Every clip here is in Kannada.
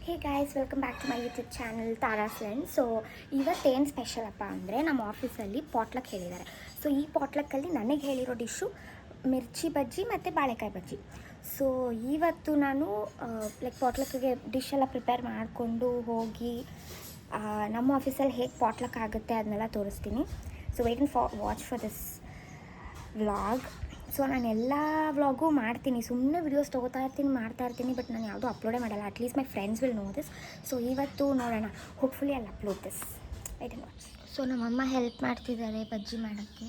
Hey guys, welcome back to my YouTube channel Tara's friends. So ಇವತ್ತೇನು ಸ್ಪೆಷಲ್ ಅಪ್ಪ ಅಂದರೆ ನಮ್ಮ ಆಫೀಸಲ್ಲಿ ಪಾಟ್ಲಕ್ ಹೇಳಿದ್ದಾರೆ. ಸೊ ಈ ಪಾಟ್ಲಕ್ಕಲ್ಲಿ ನನಗೆ ಹೇಳಿರೋ ಡಿಶ್ಶು ಮಿರ್ಚಿ ಬಜ್ಜಿ ಮತ್ತು ಬಾಳೆಕಾಯಿ ಬಜ್ಜಿ. ಸೊ ಇವತ್ತು ನಾನು ಪಾಟ್ಲಕ್ಕಿಗೆ ಡಿಶ್ ಎಲ್ಲ ಪ್ರಿಪೇರ್ ಮಾಡಿಕೊಂಡು ಹೋಗಿ ನಮ್ಮ ಆಫೀಸಲ್ಲಿ ಹೇಗೆ ಪಾಟ್ಲಕ್ ಆಗುತ್ತೆ ಅದನ್ನೆಲ್ಲ ತೋರಿಸ್ತೀನಿ. So waiting watch for this vlog. So ನಾನು ಎಲ್ಲ ವ್ಲಾಗು ಮಾಡ್ತೀನಿ, ಸುಮ್ಮನೆ ವೀಡಿಯೋಸ್ ತೊಗೋತಾ ಇರ್ತೀನಿ, ಮಾಡ್ತಾ ಇರ್ತೀನಿ, ಬಟ್ ನಾನು ಯಾವುದೂ ಅಪ್ಲೋಡೇ ಮಾಡಲ್ಲ. At least my friends will know this. So ಇವತ್ತು ನೋಡೋಣ, ಹೋಪ್ಫುಲಿ ಅಲ್ಲಿ upload this. Wait and watch. So ನಮ್ಮಮ್ಮ ಹೆಲ್ಪ್ ಮಾಡ್ತಿದ್ದಾರೆ ಬಜ್ಜಿ ಮಾಡೋಕ್ಕೆ.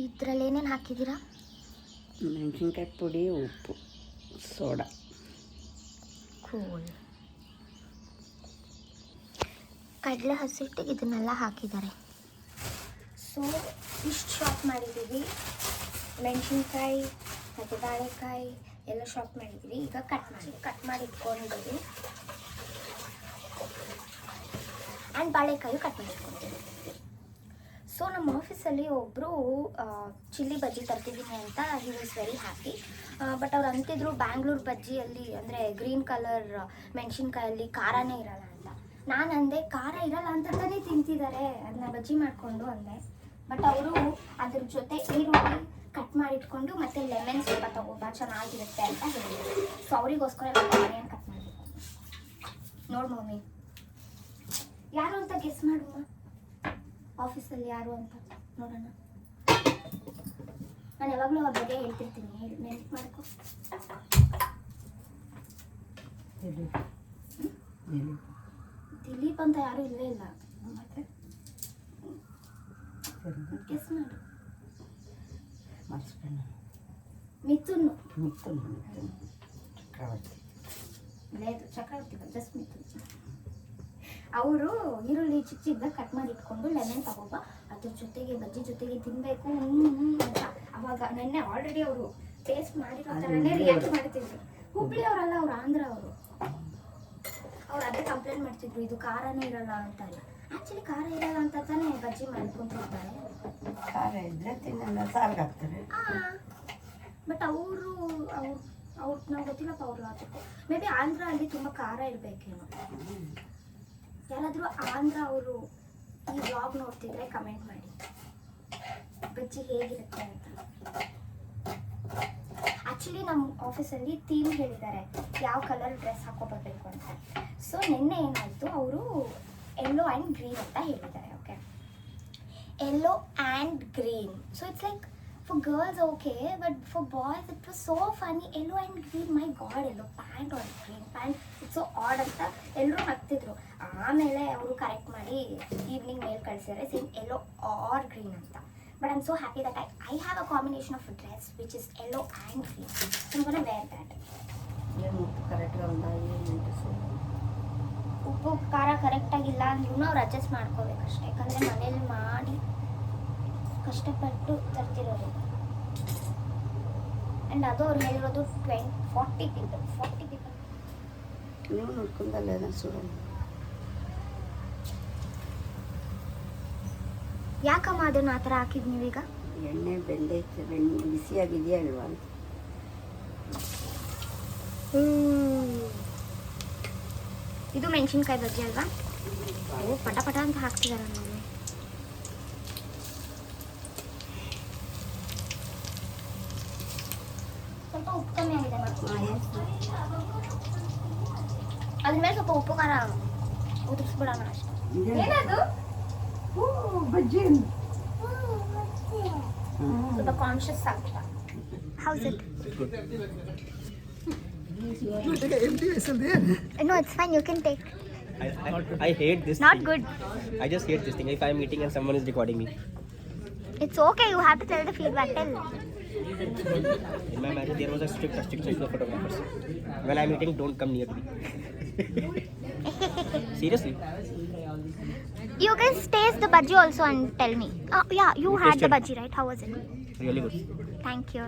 ಇದರಲ್ಲಿ ಏನೇನು ಹಾಕಿದ್ದೀರಾ? ಮೆಣಸಿನ್ಕಾಯಿ ಪುಡಿ, ಉಪ್ಪು, ಸೋಡಾ. ಕೂಲ್. ಕಡಲೆ ಹಸಿಟ್ಟಿಗೆ ಇದನ್ನೆಲ್ಲ ಹಾಕಿದ್ದಾರೆ. ಸೊ ಇಷ್ಟು ಶಾಪ್ ಮಾಡಿದ್ದೀವಿ, ಮೆಣಸಿನ್ಕಾಯಿ ಮತ್ತು ಬಾಳೆಕಾಯಿ ಎಲ್ಲ ಶಾಪ್ ಮಾಡಿದ್ದೀವಿ. ಈಗ ಕಟ್ ಮಾಡಿ ಇಟ್ಕೊಂಡಿದ್ದೀವಿ. ಆ್ಯಂಡ್ ಬಾಳೆಕಾಯಿ ಕಟ್ ಮಾಡಿ ಇಟ್ಕೊಂಡಿದ್ದೀವಿ. ಸೊ ನಮ್ಮ ಆಫೀಸಲ್ಲಿ ಒಬ್ಬರು ಚಿಲ್ಲಿ ಬಜ್ಜಿ ತರ್ತಿದ್ದೀನಿ ಅಂತ he was very happy. But ಅವ್ರು ಅಂತಿದ್ರು ಬ್ಯಾಂಗ್ಳೂರು ಬಜ್ಜಿಯಲ್ಲಿ ಅಂದರೆ ಗ್ರೀನ್ ಕಲರ್ ಮೆಣಸಿನ್ಕಾಯಲ್ಲಿ ಖಾರನೇ ಇರಲ್ಲ ಅಂತ. ನಾನು ಅಂದೆ ಖಾರ ಇರಲ್ಲ ಅಂತ ತಾನೇ ತಿಂತಿದ್ದಾರೆ, ಅದನ್ನ ಬಜ್ಜಿ ಮಾಡಿಕೊಂಡು ಅಂದೆ. ಬಟ್ ಅವರು ಅದ್ರ ಜೊತೆ ಈರುಳ್ಳಿ ಕಟ್ ಮಾಡಿಟ್ಕೊಂಡು ಮತ್ತು ಲೆಮನ್ ಸ್ವಲ್ಪ ತಗೋಬಾ ಚೆನ್ನಾಗಿರುತ್ತೆ ಅಂತ ಹೇಳಿದ್ರು. ಸೊ ಅವರಿಗೋಸ್ಕರ ಆನಿಯನ್ ಕಟ್ ಮಾಡಬೇಕು. ನೋಡು ಮಮ್ಮಿ, ಯಾರು ಅಂತ ಗೆಸ್ ಮಾಡುವ ಆಫೀಸಲ್ಲಿ ಯಾರು ಅಂತ ನೋಡೋಣ. ನಾನು ಯಾವಾಗಲೂ ಅವ್ರ ಬಗ್ಗೆ ಹೇಳ್ತಿರ್ತೀನಿ, ನೆನಪು ಮಾಡ್ಕೊ. ದಿಲೀಪ್ ಅಂತ ಯಾರು ಇಲ್ಲೇ ಇಲ್ಲ. ಮತ್ತೆ ಗೆಸ್ ಮಾಡು. ಮಿಥುನ್. ಚಕ್ರವರ್ತಿ ಜಸ್ಟ್ ಮಿಥುನ್. ಅವರು ಈರುಳ್ಳಿ ಚಿಕ್ಕ ಚಿಕ್ಕದಾಗಿ ಕಟ್ ಮಾಡಿ ಇಟ್ಕೊಂಡು ಲೆಮನ್ ತಗೋಬ, ಅದ್ರ ಜೊತೆಗೆ ಬಜ್ಜಿ ಜೊತೆಗೆ ತಿನ್ಬೇಕು ಅಂತ. ಅವಾಗ ನೆನ್ನೆ ಆಲ್ರೆಡಿ ಅವರು ಟೇಸ್ಟ್ ಮಾಡಿರೋ ಥರನೇ ರಿಯಾಕ್ಟ್ ಮಾಡ್ತಿದ್ರು. ಹುಬ್ಳಿ ಅವರಲ್ಲ, ಅವ್ರು ಆಂಧ್ರ ಅವರು. ಅವ್ರು ಅದೇ ಕಂಪ್ಲೇಂಟ್ ಮಾಡ್ತಿದ್ರು, ಇದು ಖಾರನೇ ಇರಲ್ಲ ಅಂತ. ಆ್ಯಕ್ಚುಲಿ ಖಾರ ಇರಲ್ಲ ಅಂತ ತಾನೇ ಬಜ್ಜಿ ಮಾಡ್ಕೊಂತಿರ್ತಾರೆ. ಖಾರ ಇದ್ರೆ ತಿನ್ನಲ್ಲ, ಸಾರ್ಗೆ ಹಾಕ್ತಾರೆ. ಬಟ್ ಅವರು ನಾವು ಗೊತ್ತಿಲ್ಲಪ್ಪ, ಅವರು ಅದಕ್ಕೆ ಮೇ ಬಿ ಆಂಧ್ರ ಅಲ್ಲಿ ತುಂಬ ಖಾರ ಇರಬೇಕೇನೋ. ಯಾರಾದರೂ ಆಂಧ್ರ ಅವರು ಈ ವ್ಲಾಗ್ ನೋಡ್ತಿದ್ರೆ ಕಮೆಂಟ್ ಮಾಡಿ ಬಜ್ಜಿ ಹೇಗಿರುತ್ತೆ ಅಂತ. ಆ್ಯಕ್ಚುಲಿ ನಮ್ಮ ಆಫೀಸಲ್ಲಿ ಥೀಮ್ ಹೇಳಿದ್ದಾರೆ, ಯಾವ ಕಲರ್ ಡ್ರೆಸ್ ಹಾಕೋಬರ್ಬೇಕು ಅಂತ. ಸೊ ನಿನ್ನೆ ಏನಾಯಿತು, ಅವರು ಯೆಲ್ಲೋ ಆ್ಯಂಡ್ ಗ್ರೀನ್ ಅಂತ ಹೇಳಿದ್ದಾರೆ. Okay, yellow and green. So it's like for girls okay, but for boys it was so funny. Yellow and green, my God, yellow pant or green pant, it's so odd ಅಂತ ಎಲ್ಲರೂ ನಗ್ತಿದ್ರು. ಆಮೇಲೆ ಅವರು ಕರೆಕ್ಟ್ ಮಾಡಿ ಈವ್ನಿಂಗ್ ಮೇಲ್ ಕಳಿಸಿದ್ದಾರೆ, ಸೇಮ್ ಯೆಲ್ಲೋ ಆರ್ ಗ್ರೀನ್ ಅಂತ. But I am so happy that I have a combination of a dress which is yellow and green. I am gonna wear that. ಉಪ್ಪು ಖಾರ ಕರೆಕ್ಟಾಗಿಲ್ಲ ಅಂದ್ರೂ ಅವ್ರು ಅಡ್ಜಸ್ಟ್ ಮಾಡ್ಕೋಬೇಕಷ್ಟೆ, ಯಾಕಂದರೆ ಮನೇಲಿ ಮಾಡಿ ಕಷ್ಟಪಟ್ಟು ತರ್ತಿರೋದು. ಆ್ಯಂಡ್ ಅದು ಅವ್ರು ಹೇಳಿರೋದು 40 ಪೀಪಲ್. ನೀವು ನೋಡ್ಕೊಂಡಲ್ಲ ಸುಡೋಣ. ಯಾಕಮ್ಮ ಅದನ್ನು ಆ ಥರ ಹಾಕಿದ್ ನೀವೀಗ? ಎಣ್ಣೆ ಬೆಂದೈತೆ, ಬಿಸಿಯಾಗಿದೆಯಾ ಅಲ್ವಾ ಅಂತ. ಇದು ಮೆಣಸಿನ್ಕಾಯಿ ಬಜ್ಜಿ ಅಲ್ವಾ? ಓ, ಪಟ ಪಟ ಅಂತ ಹಾಕ್ತಿದ್ದಾರೆ ಮಮ್ಮಿ. ಸ್ವಲ್ಪ ಉಪ್ಪು ಕಮ್ಮಿ ಆಗಿದೆ. ಅದ್ರ ಮೇಲೆ ಸ್ವಲ್ಪ ಉಪ್ಪು ಖಾರ ಉದುರಿಸ್ಬಿಡೋಣ ಅಷ್ಟೇ. ಏನದು ಬಜ್ಜಿ? ಸ್ವಲ್ಪ ಕಾನ್ಶಿಯಸ್ ಆಗ್ತಾ. House it? No, it's fine. You can take. I hate this. Not thing. good. I just hate this thing. If I'm eating and someone is recording me. It's okay. You have to tell the feedback. Tell. In my marriage, there was a strict restriction for photographers. When I'm eating, don't come near to me. Seriously. You guys taste the bhaji also and tell me. Yeah, you had the bhaji, right? How was it? Really good. Thank you.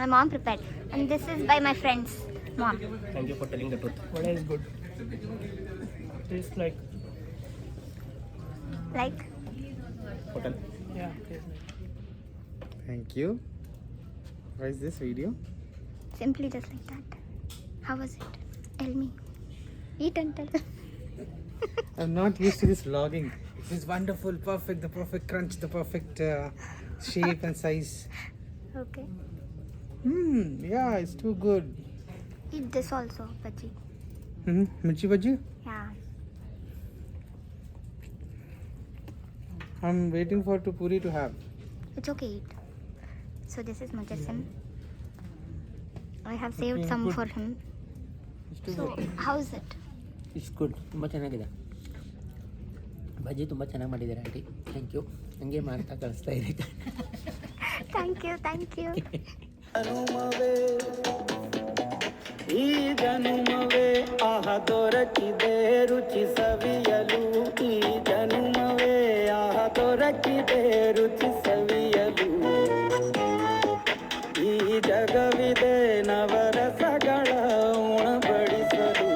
My mom prepared. And this is by my friend's mom. Thank you for telling the truth. Vada is good. Tastes like Hotel. yeah. Tastes like. Thank you. Why is this video? Simply just like that. How was it? Tell me. Eat and tell. I'm not used to this vlogging. This is wonderful, perfect, the perfect crunch, the perfect shape and size. Okay. Yeah, it's too good. Eat this also, bhaji. Mirchi bhaji? Yeah. I'm waiting for Puri to have. It's okay, eat. So this is Mujassim. I have saved Okay, some good. for him. It's too So good. how's it? It's good ತುಂಬ ಚೆನ್ನಾಗಿದೆ ಬಜ್ಜಿ ತುಂಬ ಚೆನ್ನಾಗಿ ಮಾಡಿದ್ದಾರೆ ಆಂಟಿ ಥ್ಯಾಂಕ್ ಯು ಹಂಗೆ ಮಾಡ್ತಾ ಕಳಿಸ್ತಾ ಇರಿ Thank you, thank you. ಈ ಜನುಮವೇ ಆಹ ದೊರಕಿದೆ ರುಚಿ ಸವಿಯಲು ಈ ಜನುಮವೇ ಆಹ ದೊರಕಿದೆ ರುಚಿ ಸವಿಯಲು ಈ ಜಗವಿದೆ ನವರಸಗಳ ಉಣಬಡಿಸಲು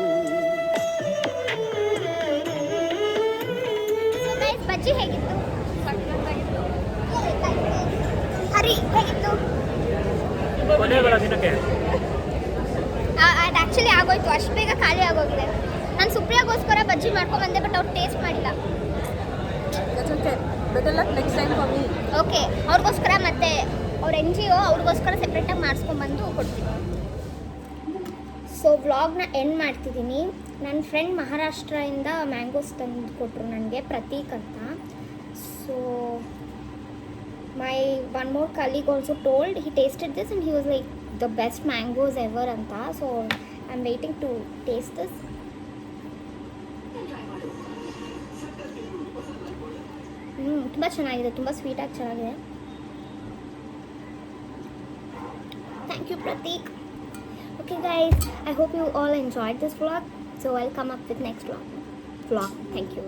So guys, ಬಜ್ಜಿ ಹೇಗಿತ್ತು? ಹರಿ ಹೇಗಿತ್ತು? ಅದು ಆ್ಯಕ್ಚುಲಿ ಆಗೋಯ್ತು, ಅಷ್ಟು ಬೇಗ ಖಾಲಿ ಆಗೋಗಿದೆ. ನಾನು ಸುಪ್ರಿಯಾಗೋಸ್ಕರ ಬಜ್ಜಿ ಮಾಡ್ಕೊಂಬಂದೆ, ಬಟ್ ಅವ್ರು ಟೇಸ್ಟ್ ಮಾಡಿಲ್ಲ. ಓಕೆ, ಅವ್ರಿಗೋಸ್ಕರ ಮತ್ತೆ ಅವ್ರ NGO ಅವ್ರಿಗೋಸ್ಕರ ಸೆಪ್ರೇಟಾಗಿ ಮಾಡಿಸ್ಕೊಂಬಂದು ಕೊಡ್ತೀನಿ. ಸೊ ವ್ಲಾಗ್ನ ಎಂಡ್ ಮಾಡ್ತಿದ್ದೀನಿ. ನನ್ನ ಫ್ರೆಂಡ್ ಮಹಾರಾಷ್ಟ್ರದಿಂದ ಮ್ಯಾಂಗೋಸ್ ತಂದು ಕೊಟ್ಟರು ನನಗೆ, ಪ್ರತೀಕ್ ಅಂತ. So my one more colleague also told he tasted this and he was like the best mangoes ever anta. So I'm waiting to taste this. ತುಂಬ ಚೆನ್ನಾಗಿದೆ, ತುಂಬ ಸ್ವೀಟಾಗಿ ಚೆನ್ನಾಗಿದೆ. Thank you Pratik. Okay guys, I hope you all enjoyed this vlog. So I'll come up with next vlog. Thank you.